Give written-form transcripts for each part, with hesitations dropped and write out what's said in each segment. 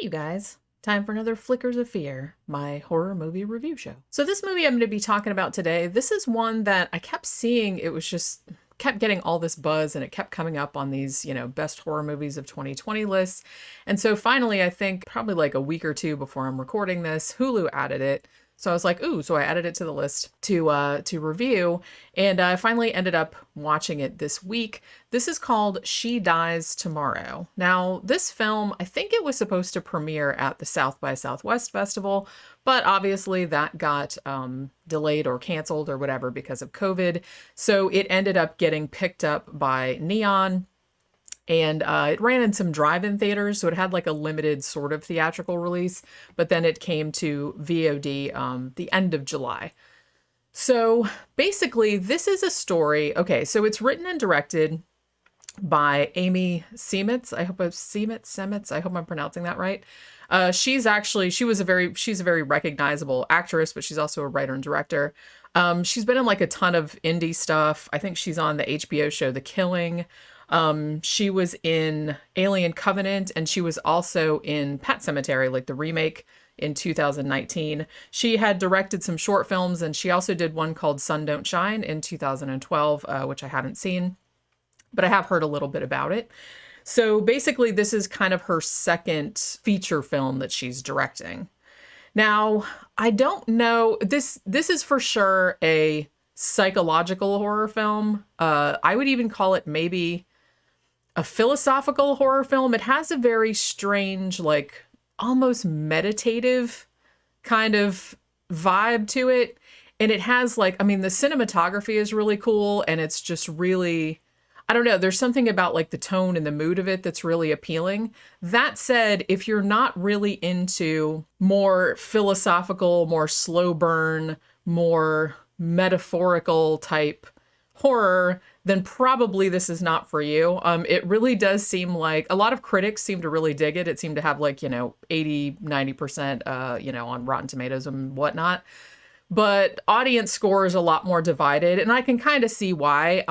you guys. Time for another Flickers of Fear, my horror movie review show. So this movie I'm going to be talking about today, this is one that I kept seeing, it was just kept getting all this buzz and it kept coming up on these, best horror movies of 2020 lists. And so finally, I think probably like a week or two before I'm recording this, Hulu added it. So I was like, ooh, so I added it to the list to review, and I finally ended up watching it this week. This is called She Dies Tomorrow. Now, this film, I think it was supposed to premiere at the South by Southwest Festival, but obviously that got delayed or canceled or whatever because of COVID. So it ended up getting picked up by Neon. And it ran in some drive-in theaters, so it had like a limited sort of theatrical release, but then it came to VOD the end of July. So basically, this is a story. Okay, so it's written and directed by Amy Seimetz. Seimetz. I hope I'm pronouncing that right. She's a very recognizable actress, but she's also a writer and director. She's been in like a ton of indie stuff. I think she's on the HBO show The Killing. She was in Alien Covenant, and she was also in Pet Sematary, like the remake in 2019. She had directed some short films, and she also did one called Sun Don't Shine in 2012, which I haven't seen, but I have heard a little bit about it. So basically, this is kind of her second feature film that she's directing. Now, I don't know, this is for sure a psychological horror film. I would even call it maybe a philosophical horror film. It has a very strange, like almost meditative kind of vibe to it. And it has like, I mean, the cinematography is really cool. And it's just really, I don't know, there's something about like the tone and the mood of it that's really appealing. That said, if you're not really into more philosophical, more slow burn, more metaphorical type horror, then probably this is not for you. It really does seem like a lot of critics seem to really dig it. It seemed to have like, 80, 90%, on Rotten Tomatoes and whatnot. But audience score is a lot more divided, and I can kind of see why.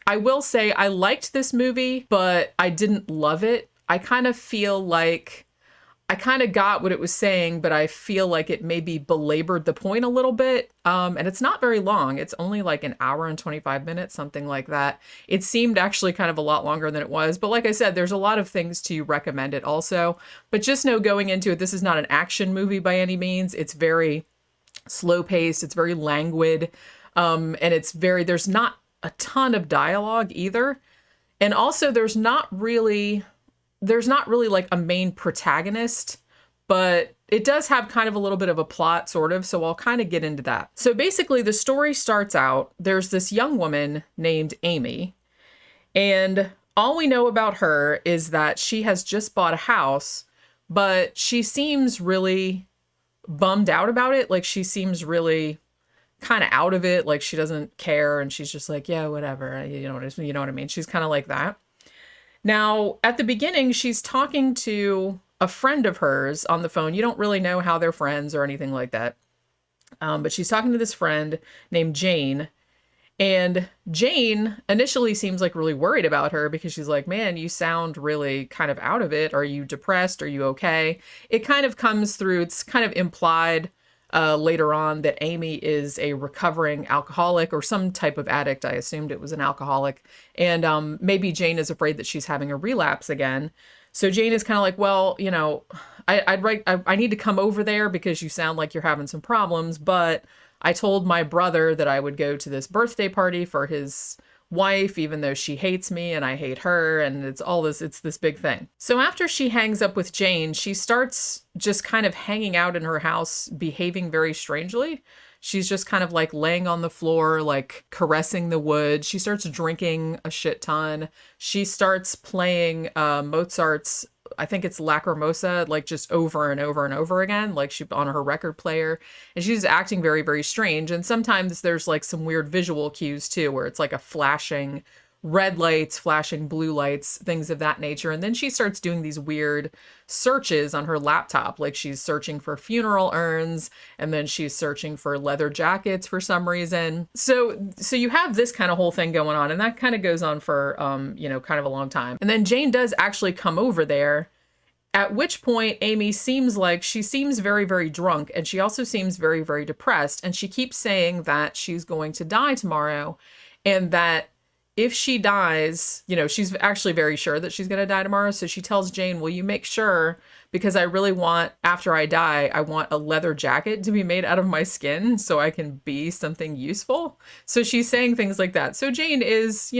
I will say I liked this movie, but I didn't love it. I kind of feel like I kind of got what it was saying, but I feel like it maybe belabored the point a little bit. And it's not very long. It's only like an hour and 25 minutes, something like that. It seemed actually kind of a lot longer than it was. But like I said, there's a lot of things to recommend it also. But just know going into it, this is not an action movie by any means. It's very slow paced. It's very languid. And there's not a ton of dialogue either. And also there's not really like a main protagonist, but it does have kind of a little bit of a plot, sort of, so I'll kind of get into that. So basically, the story starts out, there's this young woman named Amy, and all we know about her is that she has just bought a house, but she seems really bummed out about it. Like, she seems really kind of out of it, like she doesn't care, and she's just like, yeah, whatever, you know what I mean? She's kind of like that. Now, at the beginning, she's talking to a friend of hers on the phone. You don't really know how they're friends or anything like that. But she's talking to this friend named Jane. And Jane initially seems like really worried about her because she's like, man, you sound really kind of out of it. Are you depressed? Are you okay? It kind of comes through. It's kind of implied later on that Amy is a recovering alcoholic or some type of addict. I assumed it was an alcoholic. And maybe Jane is afraid that she's having a relapse again. So Jane is kind of like, well, I need to come over there because you sound like you're having some problems. But I told my brother that I would go to this birthday party for his wife, even though she hates me and I hate her, and it's this big thing. So after she hangs up with Jane, she starts just kind of hanging out in her house, behaving very strangely. She's just kind of like laying on the floor, like caressing the wood. She starts drinking a shit ton. She starts playing Mozart's, I think it's Lacrimosa, like just over and over and over again, like she on her record player. And she's acting very, very strange. And sometimes there's like some weird visual cues too, where it's like a flashing red lights, flashing blue lights, things of that nature. And then she starts doing these weird searches on her laptop. Like she's searching for funeral urns, and then she's searching for leather jackets for some reason. So you have this kind of whole thing going on, and that kind of goes on for, kind of a long time. And then Jane does actually come over there, At which point, Amy seems very, very drunk, and she also seems very, very depressed. And she keeps saying that she's going to die tomorrow, and that if she dies, she's actually very sure that she's going to die tomorrow. So she tells Jane, will you make sure, because I really want, after I die, I want a leather jacket to be made out of my skin so I can be something useful. So she's saying things like that. So Jane is,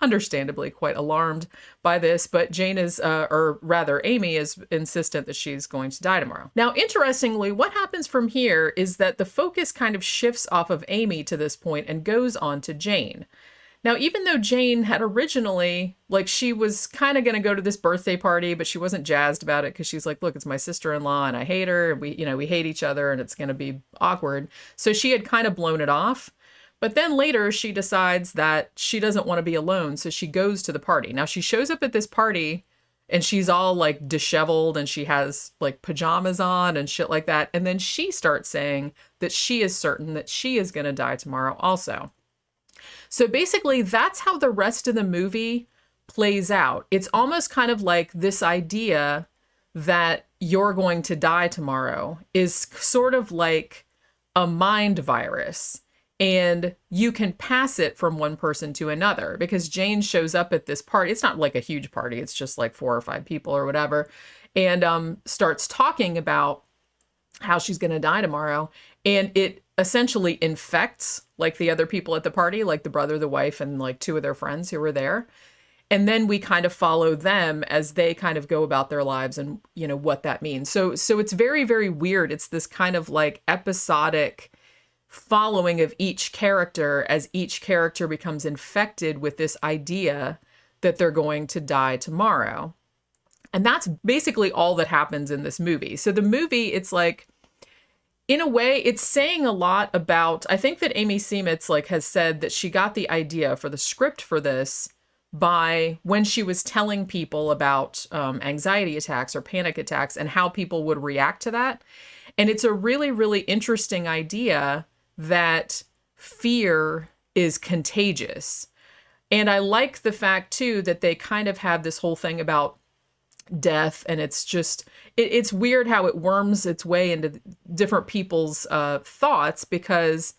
understandably quite alarmed by this, but Amy is insistent that she's going to die tomorrow. Now, interestingly, what happens from here is that the focus kind of shifts off of Amy to this point and goes on to Jane. Now, even though Jane had originally, she was kind of going to go to this birthday party, but she wasn't jazzed about it because she's like, look, it's my sister-in-law and I hate her. And we hate each other and it's going to be awkward. So she had kind of blown it off. But then later she decides that she doesn't want to be alone. So she goes to the party. Now she shows up at this party and she's all disheveled and she has pajamas on and shit like that. And then she starts saying that she is certain that she is going to die tomorrow also. So basically that's how the rest of the movie plays out. It's almost kind of like this idea that you're going to die tomorrow is sort of like a mind virus. And you can pass it from one person to another, because Jane shows up at this party. It's not like a huge party. It's just 4 or 5 people or whatever. And starts talking about how she's going to die tomorrow. And it essentially infects the other people at the party, the brother, the wife, and 2 of their friends who were there. And then we kind of follow them as they kind of go about their lives and, what that means. So it's very, very weird. It's this kind of episodic following of each character as each character becomes infected with this idea that they're going to die tomorrow. And that's basically all that happens in this movie. So the movie, it's in a way, it's saying a lot about, I think that Amy Seimetz has said that she got the idea for the script for this by when she was telling people about anxiety attacks or panic attacks and how people would react to that. And it's a really, really interesting idea that fear is contagious. And I like the fact too that they kind of have this whole thing about death, and it's just it's weird how it worms its way into different people's thoughts, because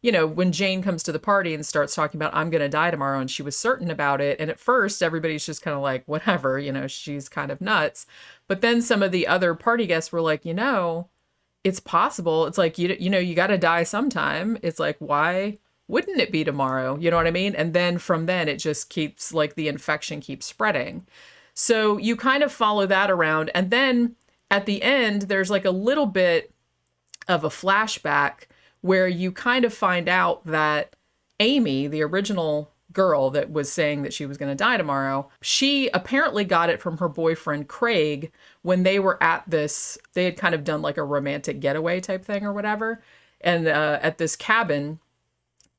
when Jane comes to the party and starts talking about I'm gonna die tomorrow, and she was certain about it, and at first everybody's just kind of like, whatever, she's kind of nuts. But then some of the other party guests were like, it's possible. It's you got to die sometime. It's why wouldn't it be tomorrow? You know what I mean? And then from then it just keeps the infection keeps spreading. So you kind of follow that around. And then at the end, there's a little bit of a flashback where you kind of find out that Amy, the original girl that was saying that she was going to die tomorrow, she apparently got it from her boyfriend Craig when they were at this, they had kind of done a romantic getaway type thing or whatever, and at this cabin.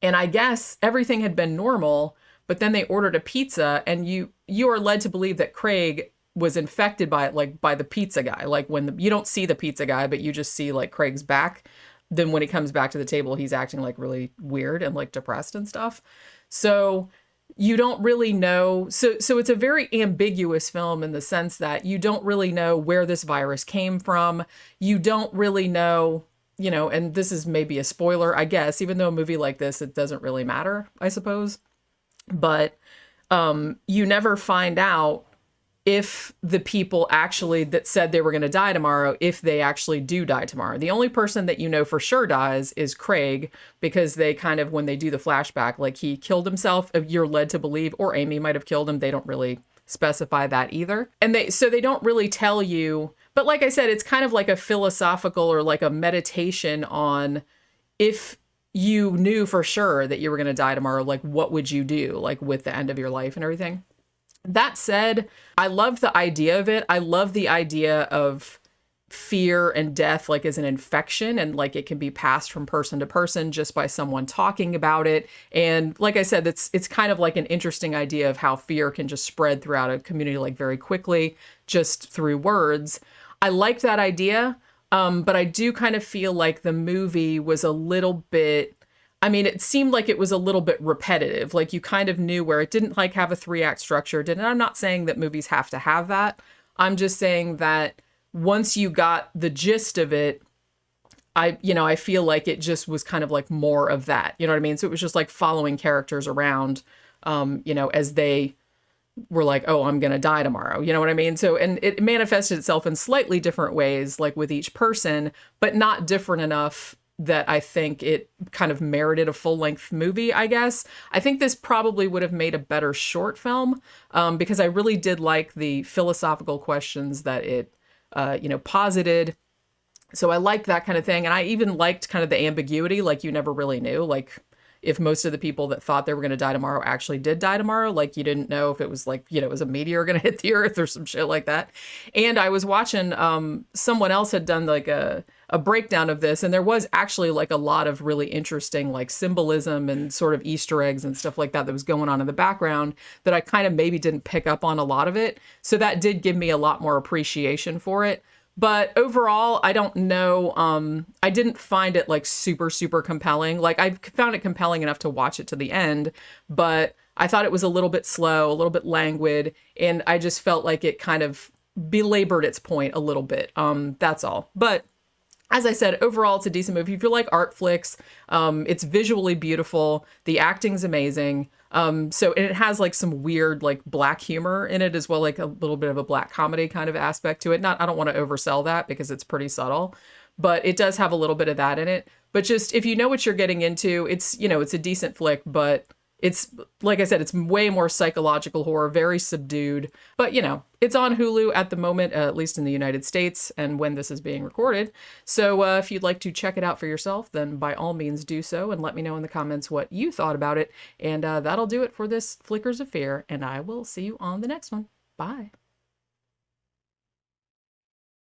And I guess everything had been normal, but then they ordered a pizza, and you are led to believe that Craig was infected by it, by the pizza guy. When you don't see the pizza guy, but you just see Craig's back. Then when he comes back to the table, he's acting really weird and depressed and stuff. So you don't really know. So it's a very ambiguous film in the sense that you don't really know where this virus came from. You don't really know, and this is maybe a spoiler, I guess, even though a movie like this, it doesn't really matter, I suppose. But you never find out if the people actually that said they were going to die tomorrow, if they actually do die tomorrow. The only person that for sure dies is Craig, because they kind of, when they do the flashback, he killed himself, you're led to believe, or Amy might have killed him. They don't really specify that either. And they don't really tell you, but like I said, it's kind of like a philosophical or a meditation on, if you knew for sure that you were going to die tomorrow, what would you do, with the end of your life and everything. That said, I love the idea of it. I love the idea of fear and death, as an infection, and it can be passed from person to person just by someone talking about it. And like I said, it's kind of an interesting idea of how fear can just spread throughout a community very quickly, just through words. I like that idea, but I do kind of feel like the movie was a little bit, it seemed like it was a little bit repetitive. You kind of knew where it didn't have a 3-act structure. And I'm not saying that movies have to have that. I'm just saying that once you got the gist of it, I feel like it just was kind of like more of that. You know what I mean? So it was just like following characters around, as they were like, oh, I'm going to die tomorrow. You know what I mean? So, and it manifested itself in slightly different ways, like with each person, but not different enough that I think it kind of merited a full-length movie, I guess. I think this probably would have made a better short film, because I really did like the philosophical questions that it, posited. So I liked that kind of thing. And I even liked kind of the ambiguity, like you never really knew, like if most of the people that thought they were going to die tomorrow actually did die tomorrow, like you didn't know if it was like, it was a meteor going to hit the earth or some shit like that. And I was watching, someone else had done like a breakdown of this, and there was actually like a lot of really interesting like symbolism and sort of Easter eggs and stuff like that that was going on in the background that I kind of maybe didn't pick up on a lot of it. So that did give me a lot more appreciation for it. But overall, I don't know. I didn't find it like super, super compelling. Like I found it compelling enough to watch it to the end, but I thought it was a little bit slow, a little bit languid, and I just felt like it kind of belabored its point a little bit. That's all. But as I said, overall, it's a decent movie. If you like art flicks, it's visually beautiful. The acting's amazing. And it has like some weird like black humor in it as well, like a little bit of a black comedy kind of aspect to it. I don't want to oversell that because it's pretty subtle, but it does have a little bit of that in it. But just if you know what you're getting into, it's a decent flick, but it's, like I said, it's way more psychological horror, very subdued. But, it's on Hulu at the moment, at least in the United States, and when this is being recorded. So if you'd like to check it out for yourself, then by all means do so, and let me know in the comments what you thought about it. And that'll do it for this Flickers of Fear, and I will see you on the next one. Bye.